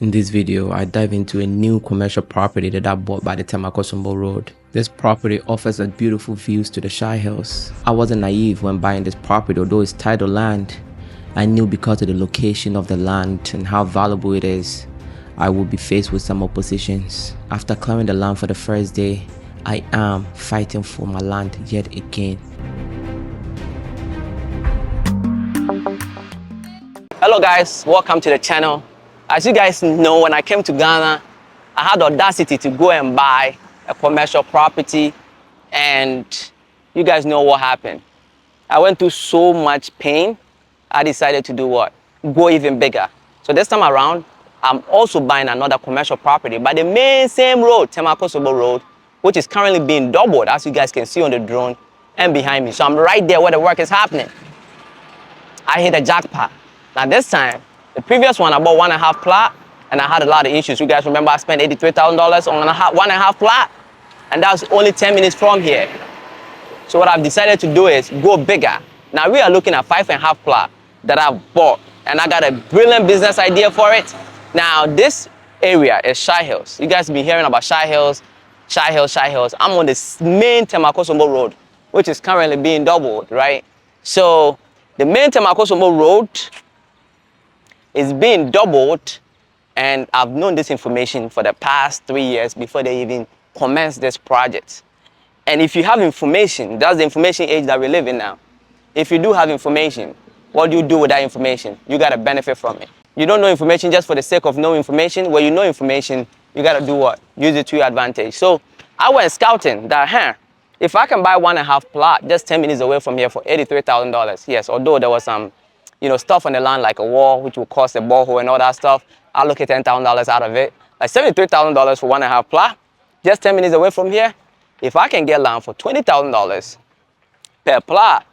In this video, I dive into a new commercial property that I bought by the Temakosombo Road. This property offers a beautiful views to the Shai Hills. I wasn't naive when buying this property, although it's titled land. I knew because of the location of the land and how valuable it is, I would be faced with some oppositions. After clearing the land for the first day, I am fighting for my land yet again. Hello guys, welcome to the channel. As you guys know, when I came to Ghana, I had the audacity to go and buy a commercial property, and you guys know what happened. I went through so much pain, I decided to do what? Go even bigger. So this time around, I'm also buying another commercial property by the same road, Temakosombo Road, which is currently being doubled, as you guys can see on the drone and behind me. So I'm right there where the work is happening. I hit a jackpot. Now this time, the previous one I bought 1.5 plot, and I had a lot of issues. You guys remember I spent $83,000 on 1.5 plot, and that was only 10 minutes from here. So what I've decided to do is go bigger. Now we are looking at 5.5 plot that I've bought, and I got a brilliant business idea for it. Now this area is Shai Hills. You guys have been hearing about Shai Hills, Shai Hills, Shai Hills. I'm on the main Temakosombo Road, which is currently being doubled, right? So the main Temakosombo Road is being doubled, and I've known this information for the past 3 years before they even commenced this project. And if you have information, that's the information age that we live in now. If you do have information, what do you do with that information? You got to benefit from it. You don't know information just for the sake of knowing information. When you know information, you got to do what? Use it to your advantage. So I went scouting that, if I can buy 1.5 plot just 10 minutes away from here for $83,000, yes, although there was some stuff on the land like a wall, which will cost a borehole and all that stuff, I'll look at $10,000 out of it. Like $73,000 for 1.5 plot, just 10 minutes away from here. If I can get land for $20,000 per plot,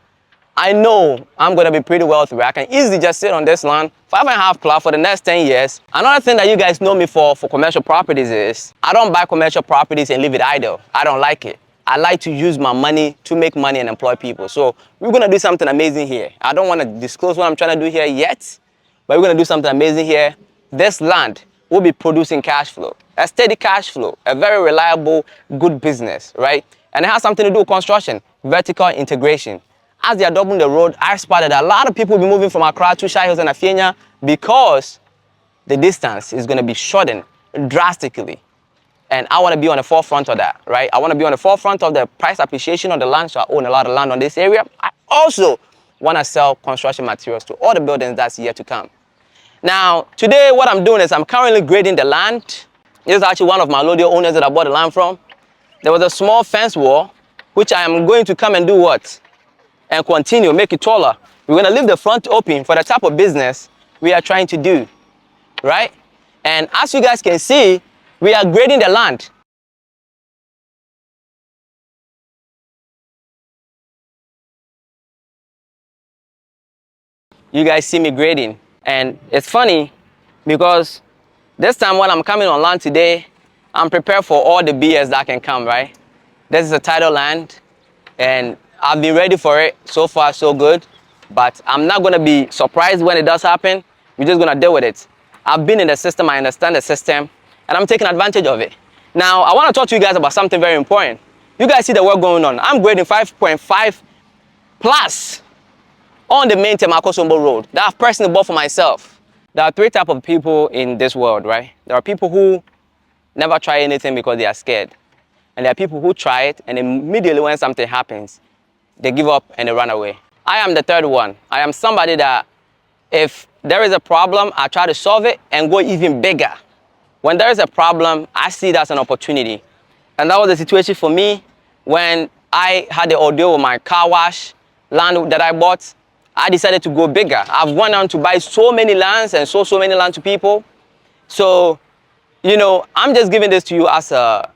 I know I'm going to be pretty wealthy. I can easily just sit on this land, 5.5 plot for the next 10 years. Another thing that you guys know me for commercial properties is I don't buy commercial properties and leave it idle. I don't like it. I like to use my money to make money and employ people. So we're going to do something amazing here. I don't want to disclose what I'm trying to do here yet, but we're going to do something amazing here. This land will be producing cash flow, a steady cash flow, a very reliable, good business, right? And it has something to do with construction, vertical integration. As they are doubling the road, I spotted a lot of people will be moving from Accra to Shai Hills and Afienya because the distance is going to be shortened drastically. And I want to be on the forefront of that, right? I want to be on the forefront of the price appreciation of the land, so I own a lot of land on this area. I also want to sell construction materials to all the buildings that's yet to come. Now, today what I'm doing is I'm currently grading the land. This is actually one of my Lodio owners that I bought the land from. There was a small fence wall, which I am going to come and do what? And continue, make it taller. We're going to leave the front open for the type of business we are trying to do, right? And as you guys can see, we are grading the land. You guys see me grading. And it's funny because this time when I'm coming on land today, I'm prepared for all the BS that can come, right? This is a title land, and I've been ready for it. So far, so good. But I'm not going to be surprised when it does happen. We're just going to deal with it. I've been in the system. I understand the system, and I'm taking advantage of it. Now, I want to talk to you guys about something very important. You guys see the work going on. I'm grading 5.5 plus on the main Temakosombo Road that I've personally bought for myself. There are 3 types of people in this world, right? There are people who never try anything because they are scared. And there are people who try it, and immediately when something happens, they give up and they run away. I am the third one. I am somebody that if there is a problem, I try to solve it and go even bigger. When there is a problem, I see that as an opportunity. And that was the situation for me when I had the ordeal with my car wash land that I bought. I decided to go bigger. I've gone on to buy so many lands and so many land to people. So, I'm just giving this to you as a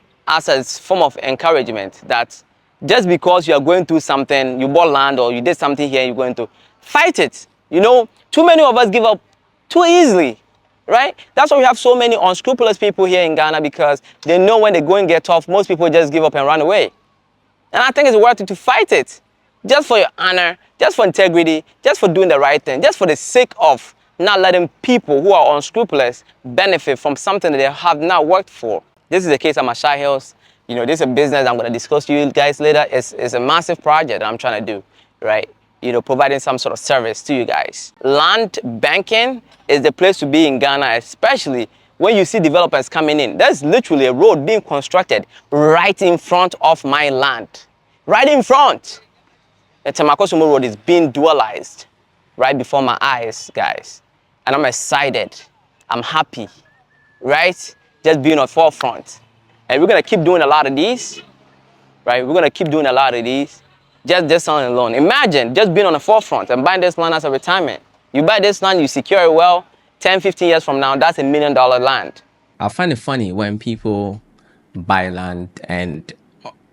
form of encouragement that just because you are going through something, you bought land or you did something here, you're going to fight it. Too many of us give up too easily. Right? That's why we have so many unscrupulous people here in Ghana, because they know when they're going to get tough, most people just give up and run away. And I think it's worth it to fight it. Just for your honor, just for integrity, just for doing the right thing, just for the sake of not letting people who are unscrupulous benefit from something that they have not worked for. This is the case at my Shai Hills. You know, this is a business I'm going to discuss to you guys later. It's a massive project that I'm trying to do, right? You know, providing some sort of service to you guys. Land banking is the place to be in Ghana, especially when you see developers coming in. There's literally a road being constructed right in front of my land. Right in front. The Temakosumo Road is being dualized right before my eyes, guys. And I'm excited. I'm happy, right? Just being on forefront. And we're going to keep doing a lot of these, right? We're going to keep doing a lot of these. Just this land alone. Imagine just being on the forefront and buying this land as a retirement. You buy this land, you secure it well. 10, 15 years from now, that's $1 million land. I find it funny when people buy land and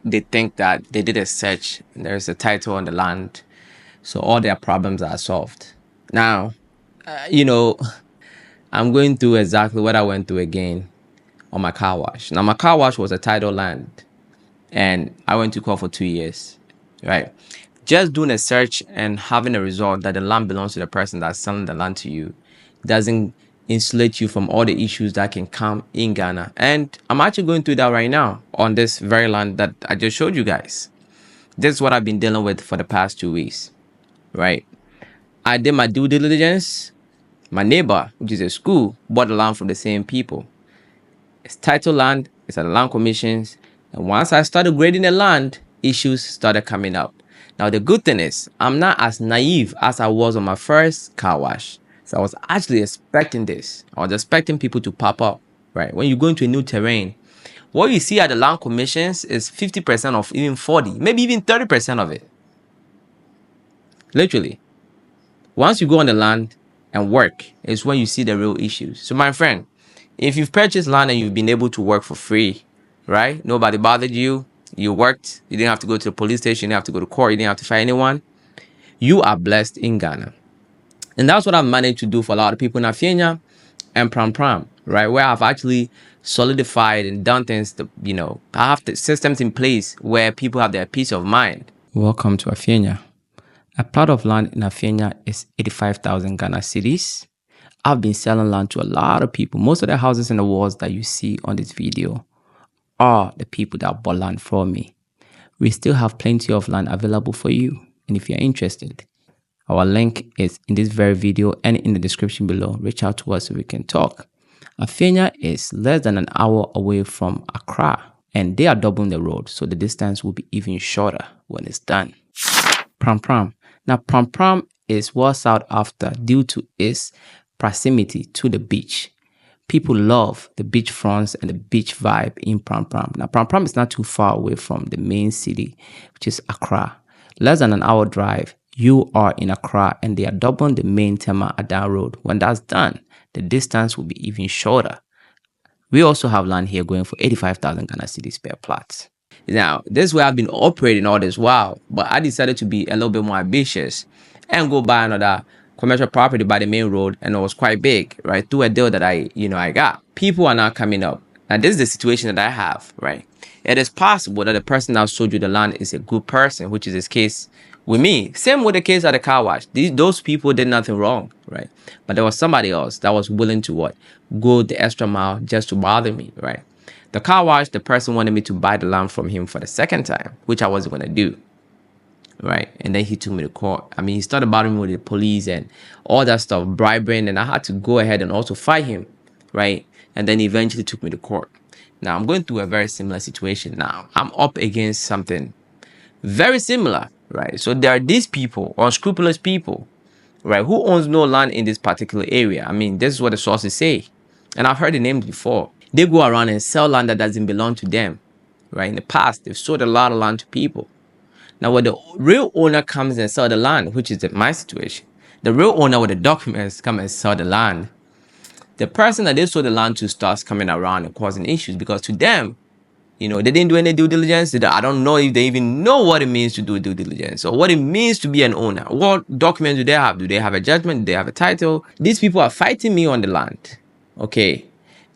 they think that they did a search and there's a title on the land, so all their problems are solved. Now, you know, I'm going through exactly what I went through again on my car wash. Now, my car wash was a title land, and I went to court for 2 years, right? Just doing a search and having a result that the land belongs to the person that's selling the land to you doesn't insulate you from all the issues that can come in Ghana. And I'm actually going through that right now on this very land that I just showed you guys. This is what I've been dealing with for the past 2 weeks, right? I did my due diligence. My neighbor, which is a school, bought the land from the same people. It's title land, it's at the land commissions. And once I started grading the land, issues started coming up. Now, the good thing is, I'm not as naive as I was on my first car wash. So I was actually expecting this. I was expecting people to pop up, right? When you go into a new terrain, what you see at the land commissions is 50% of even 40, maybe even 30% of it. Literally. Once you go on the land and work is when you see the real issues. So my friend, if you've purchased land and you've been able to work for free, right? Nobody bothered you. You worked. You didn't have to go to the police station. You didn't have to go to court. You didn't have to fight anyone. You are blessed in Ghana. And that's what I've managed to do for a lot of people in Afenya and Pram Pram, right? Where I've actually solidified and done things that, you know, I have the systems in place where people have their peace of mind. Welcome to Afenya. A plot of land in Afenya is 85,000 Ghana cedis. I've been selling land to a lot of people. Most of the houses in the walls that you see on this video are the people that bought land from me. We still have plenty of land available for you. And if you're interested, our link is in this very video and in the description below. Reach out to us so we can talk. Afenya is less than an hour away from Accra, and they are doubling the road, so the distance will be even shorter when it's done. Pram Pram. Now, Pram Pram is well sought after due to its proximity to the beach. People love the beach fronts and the beach vibe in Pram Pram. Now, Pram Pram is not too far away from the main city, which is Accra. Less than an hour drive, you are in Accra, and they are doubling the main Tema Adan Road. When that's done, the distance will be even shorter. We also have land here going for 85,000 Ghana cedis per plot. Now, this is where I've been operating all this while, but I decided to be a little bit more ambitious and go buy another commercial property by the main road, and it was quite big, right? Through a deal that I got. People are now coming up. And this is the situation that I have, right? It is possible that the person that sold you the land is a good person, which is this case with me. Same with the case at the car wash. Those people did nothing wrong, right? But there was somebody else that was willing to what? Go the extra mile just to bother me, right? The car wash, the person wanted me to buy the land from him for the second time, which I wasn't going to do, right? And then he took me to court. I mean, he started bothering me with the police and all that stuff, bribing, and I had to go ahead and also fight him, right? And then he eventually took me to court. Now, I'm going through a very similar situation now. I'm up against something very similar, right? So there are these people, unscrupulous people, right, who owns no land in this particular area. I mean, this is what the sources say. And I've heard the names before. They go around and sell land that doesn't belong to them, right? In the past, they've sold a lot of land to people. Now, when the real owner comes and sells the land, which is my situation, the real owner with the documents come and sell the land, the person that they sold the land to starts coming around and causing issues, because to them, they didn't do any due diligence. I don't know if they even know what it means to do due diligence or what it means to be an owner. What documents do they have? Do they have a judgment? Do they have a title? These people are fighting me on the land, okay?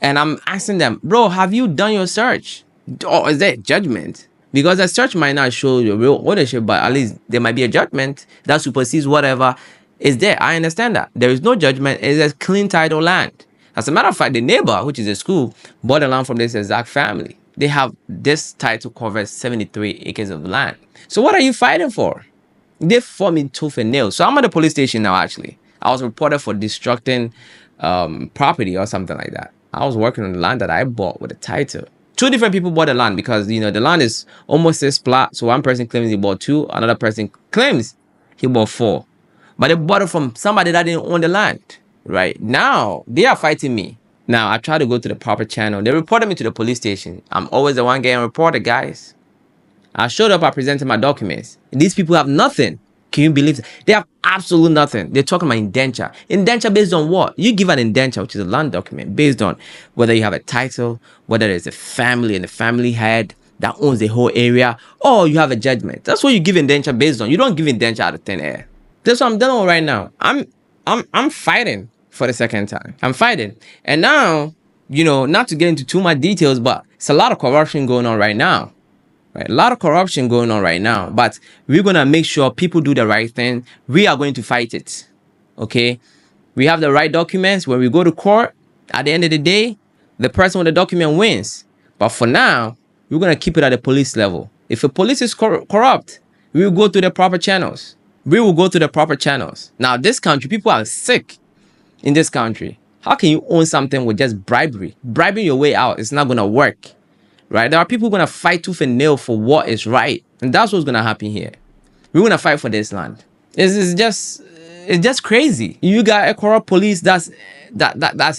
And I'm asking them, bro, have you done your search? Or is there a judgment? Because a search might not show your real ownership, but at least there might be a judgment that supersedes whatever It's there. I understand that. There is no judgment. It's a clean title land. As a matter of fact, the neighbor, which is a school, bought the land from this exact family. They have this title covers 73 acres of land. So what are you fighting for? They fought me tooth and nail. So I'm at the police station now, actually. I was reported for destructing property or something like that. I was working on the land that I bought with a title. Two different people bought the land because, the land is almost 6 plots. So one person claims he bought 2. Another person claims he bought 4. But they bought it from somebody that didn't own the land. Right? Now, they are fighting me. Now, I try to go to the proper channel. They reported me to the police station. I'm always the one getting reported, guys. I showed up, I presented my documents. These people have nothing. Can you believe that? They have absolutely nothing. They're talking about indenture. Indenture based on what? You give an indenture, which is a land document, based on whether you have a title, whether there's a family and the family head that owns the whole area, or you have a judgment. That's what you give indenture based on. You don't give indenture out of thin air. That's what I'm done with right now. I'm fighting for the second time. I'm fighting. And now, not to get into too much details, but it's a lot of corruption going on right now. Right? A lot of corruption going on right now, but we're going to make sure people do the right thing. We are going to fight it. Okay? We have the right documents. When we go to court, at the end of the day, the person with the document wins. But for now, we're going to keep it at the police level. If the police is corrupt, we will go to the proper channels. We will go to the proper channels. Now, this country, people are sick in this country. How can you own something with just bribery? Bribing your way out is not going to work. Right? There are people going to fight tooth and nail for what is right. And that's what's going to happen here. We're going to fight for this land. It's just crazy. You got a corrupt police that's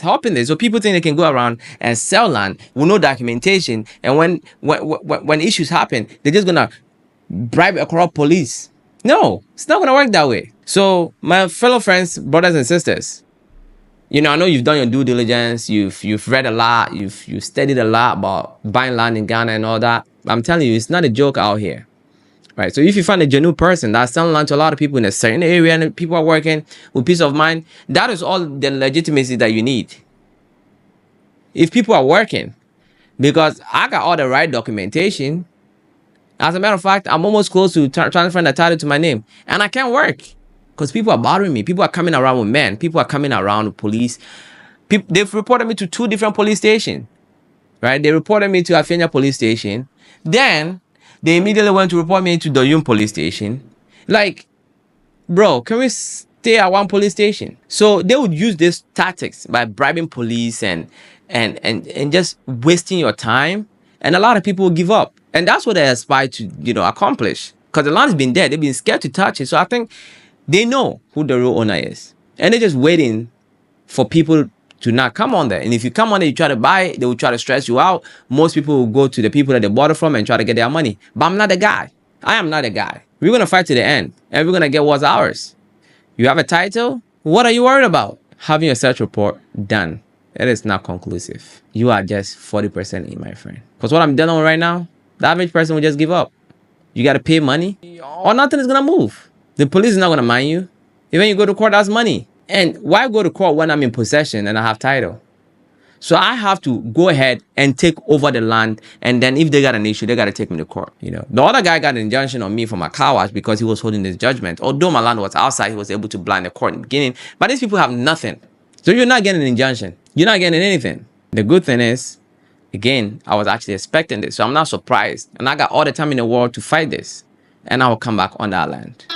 helping this. So people think they can go around and sell land with no documentation. And when issues happen, they're just going to bribe a corrupt police. No, it's not going to work that way. So my fellow friends, brothers and sisters, I know you've done your due diligence, you've read a lot, you've studied a lot about buying land in Ghana and all that. I'm telling you, it's not a joke out here. Right? So if you find a genuine person that's selling land to a lot of people in a certain area and people are working with peace of mind, that is all the legitimacy that you need. If people are working, because I got all the right documentation. As a matter of fact, I'm almost close to transferring the title to my name, and I can't work. Because people are bothering me. People are coming around with men. People are coming around with police. They've reported me to 2 different police stations. Right? They reported me to Afenya police station. Then, they immediately went to report me to the Yum police station. Like, bro, can we stay at one police station? So, they would use these tactics by bribing police and just wasting your time. And a lot of people will give up. And that's what they aspire to, accomplish. Because the land's been there. They've been scared to touch it. So, I think they know who the real owner is. And they're just waiting for people to not come on there. And if you come on there, you try to buy it, they will try to stress you out. Most people will go to the people that they bought it from and try to get their money. But I'm not the guy. I am not the guy. We're going to fight to the end. And we're going to get what's ours. You have a title? What are you worried about? Having your search report done. It is not conclusive. You are just 40% in, my friend. Because what I'm dealing with right now, the average person will just give up. You got to pay money or nothing is going to move. The police is not going to mind you. Even you go to court, that's money. And why go to court when I'm in possession and I have title? So I have to go ahead and take over the land. And then if they got an issue, they got to take me to court. The other guy got an injunction on me for my car wash because he was holding this judgment. Although my land was outside, he was able to blind the court in the beginning. But these people have nothing. So you're not getting an injunction. You're not getting anything. The good thing is, again, I was actually expecting this. So I'm not surprised. And I got all the time in the world to fight this. And I will come back on that land.